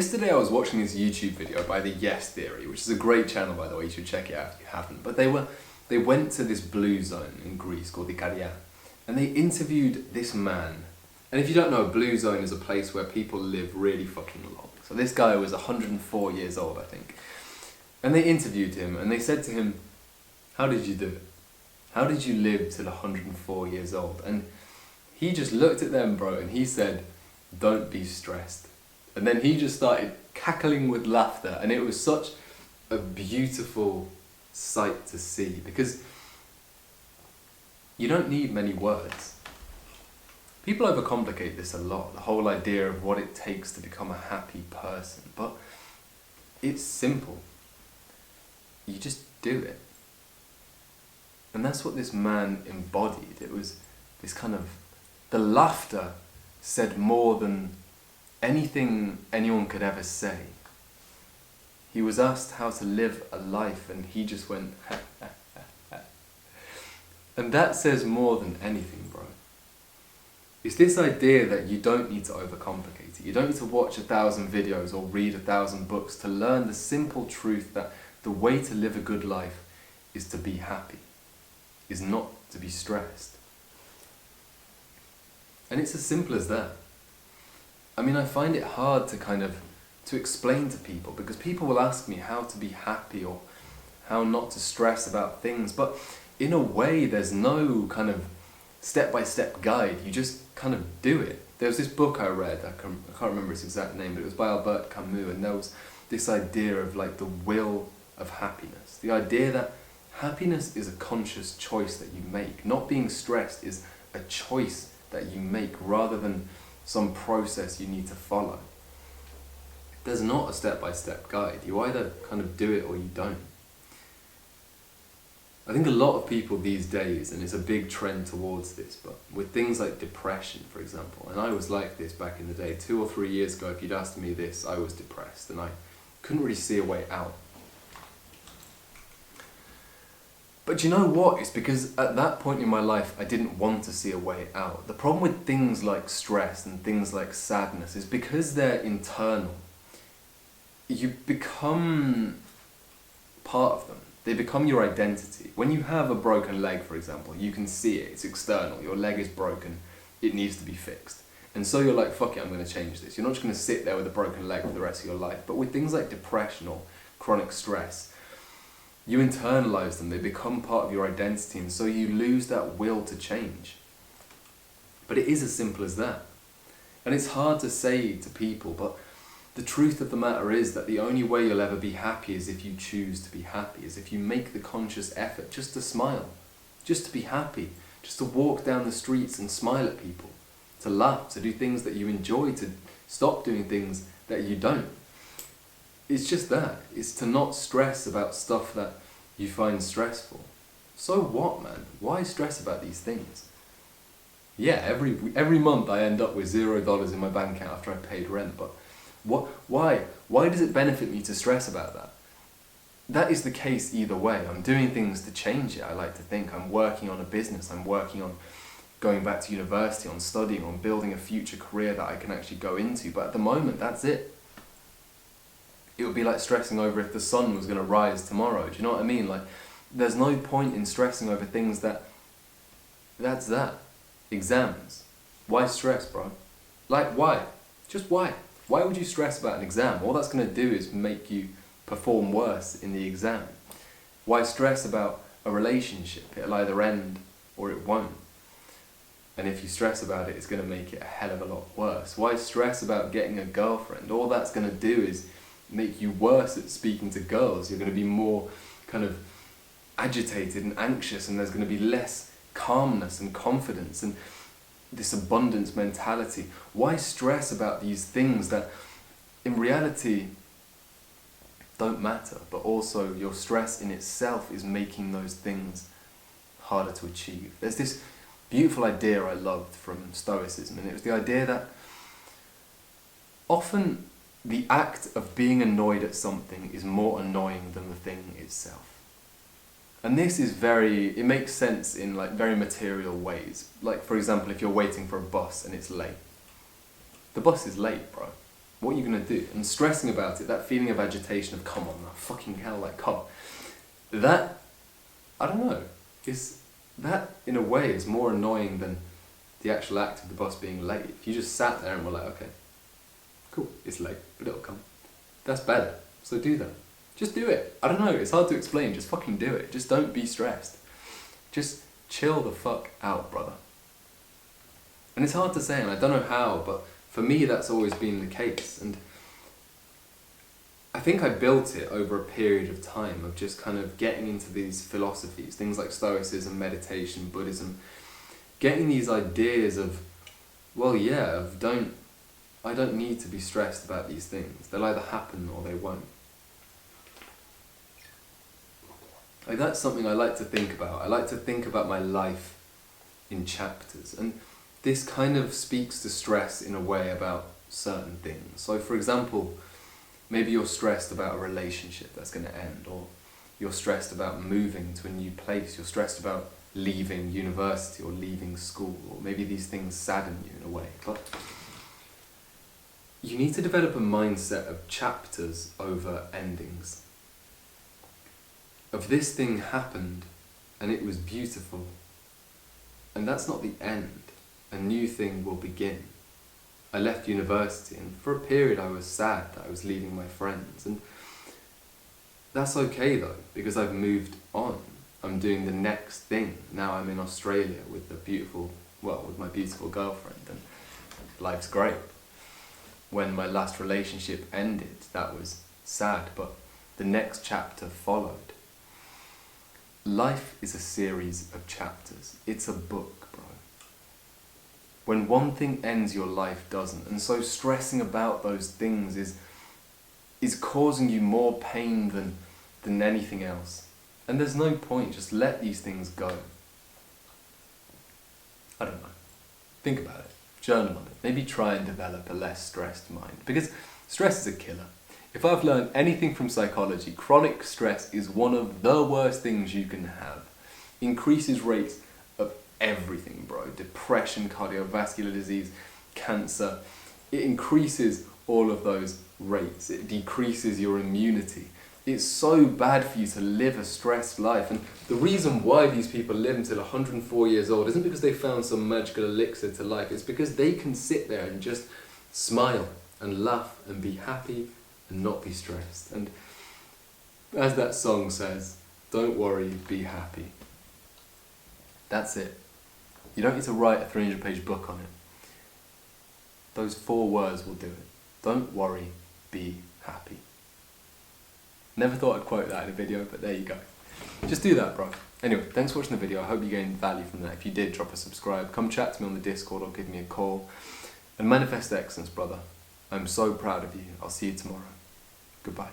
Yesterday I was watching this YouTube video by the Yes Theory, which is a great channel by the way, you should check it out if you haven't. But they went to this blue zone in Greece called Ikaria, and they interviewed this man. And if you don't know, a blue zone is a place where people live really fucking long. So this guy was 104 years old, I think. And they interviewed him and they said to him, how did you do it? How did you live till 104 years old? And he just looked at them, bro, and he said, don't be stressed. And then he just started cackling with laughter, and it was such a beautiful sight to see, because you don't need many words. People overcomplicate this a lot, the whole idea of what it takes to become a happy person, but it's simple. You just do it. And that's what this man embodied. It was this kind of, the laughter said more than anything anyone could ever say. He was asked how to live a life and he just went, ha, ha, ha, ha. And that says more than anything, bro. It's this idea that you don't need to overcomplicate it. You don't need to watch 1,000 videos or read 1,000 books to learn the simple truth that the way to live a good life is to be happy, is not to be stressed. And it's as simple as that. I mean, I find it hard to explain to people, because people will ask me how to be happy or how not to stress about things, but in a way there's no kind of step-by-step guide. You just kind of do it. There was this book I read, I can't remember its exact name, but it was by Albert Camus, and there was this idea of like the will of happiness. The idea that happiness is a conscious choice that you make. Not being stressed is a choice that you make rather than some process you need to follow. There's not a step-by-step guide. You either kind of do it or you don't. I think a lot of people these days, and it's a big trend towards this, but with things like depression, for example, and I was like this back in the day, 2 or 3 years ago, if you'd asked me this, I was depressed and I couldn't really see a way out. But you know what? It's because at that point in my life, I didn't want to see a way out. The problem with things like stress and things like sadness is because they're internal, you become part of them. They become your identity. When you have a broken leg, for example, you can see it, it's external, your leg is broken, it needs to be fixed. And so you're like, fuck it, I'm going to change this. You're not just going to sit there with a broken leg for the rest of your life. But with things like depression or chronic stress, you internalize them, they become part of your identity, and so you lose that will to change. But it is as simple as that. And it's hard to say to people, but the truth of the matter is that the only way you'll ever be happy is if you choose to be happy, is if you make the conscious effort just to smile, just to be happy, just to walk down the streets and smile at people, to laugh, to do things that you enjoy, to stop doing things that you don't. It's just that. It's to not stress about stuff that you find stressful. So what, man? Why stress about these things? Yeah, every month I end up with $0 in my bank account after I paid rent, but why? Why does it benefit me to stress about that? That is the case either way. I'm doing things to change it, I like to think. I'm working on a business, I'm working on going back to university, on studying, on building a future career that I can actually go into, but at the moment, that's it. It would be like stressing over if the sun was going to rise tomorrow. Do you know what I mean? Like, there's no point in stressing over things that's that. Exams. Why stress, bro? Like, why? Just why? Why would you stress about an exam? All that's going to do is make you perform worse in the exam. Why stress about a relationship? It'll either end or it won't. And if you stress about it, it's going to make it a hell of a lot worse. Why stress about getting a girlfriend? All that's going to do is make you worse at speaking to girls. You're going to be more kind of agitated and anxious, and there's going to be less calmness and confidence and this abundance mentality. Why stress about these things that in reality don't matter, but also your stress in itself is making those things harder to achieve? There's this beautiful idea I loved from Stoicism, and it was the idea that often the act of being annoyed at something is more annoying than the thing itself. And this is it makes sense in like very material ways. Like, for example, if you're waiting for a bus and it's late. The bus is late, bro. What are you going to do? And stressing about it, that feeling of agitation of, come on now, fucking hell, like, come on. That, I don't know, that in a way is more annoying than the actual act of the bus being late. If you just sat there and were like, okay, cool, it's late, but it'll come. That's better, so do that. Just do it. I don't know, it's hard to explain, just fucking do it. Just don't be stressed. Just chill the fuck out, brother. And it's hard to say, and I don't know how, but for me that's always been the case. And I think I built it over a period of time of just kind of getting into these philosophies, things like Stoicism, meditation, Buddhism, getting these ideas of, well, yeah, I don't need to be stressed about these things. They'll either happen or they won't. Like, that's something I like to think about. I like to think about my life in chapters. And this kind of speaks to stress in a way about certain things. So for example, maybe you're stressed about a relationship that's going to end, or you're stressed about moving to a new place, you're stressed about leaving university or leaving school, or maybe these things sadden you in a way. But you need to develop a mindset of chapters over endings. Of this thing happened and it was beautiful, and that's not the end. A new thing will begin. I left university, and for a period I was sad that I was leaving my friends, and that's okay though, because I've moved on. I'm doing the next thing. Now I'm in Australia with with my beautiful girlfriend, and life's great. When my last relationship ended, that was sad, but the next chapter followed. Life is a series of chapters. It's a book, bro. When one thing ends, your life doesn't. And so stressing about those things is causing you more pain than anything else. And there's no point, just let these things go. I don't know. Think about it. Journal on it. Maybe try and develop a less stressed mind. Because stress is a killer. If I've learned anything from psychology, chronic stress is one of the worst things you can have. Increases rates of everything, bro. Depression, cardiovascular disease, cancer. It increases all of those rates. It decreases your immunity. It's so bad for you to live a stressed life. And the reason why these people live until 104 years old isn't because they found some magical elixir to life. It's because they can sit there and just smile and laugh and be happy and not be stressed. And as that song says, don't worry, be happy. That's it. You don't need to write a 300-page book on it. Those 4 words will do it. Don't worry, be happy. Never thought I'd quote that in a video, but there you go. Just do that, bro. Anyway, thanks for watching the video. I hope you gained value from that. If you did, drop a subscribe. Come chat to me on the Discord or give me a call. And manifest excellence, brother. I'm so proud of you. I'll see you tomorrow. Goodbye.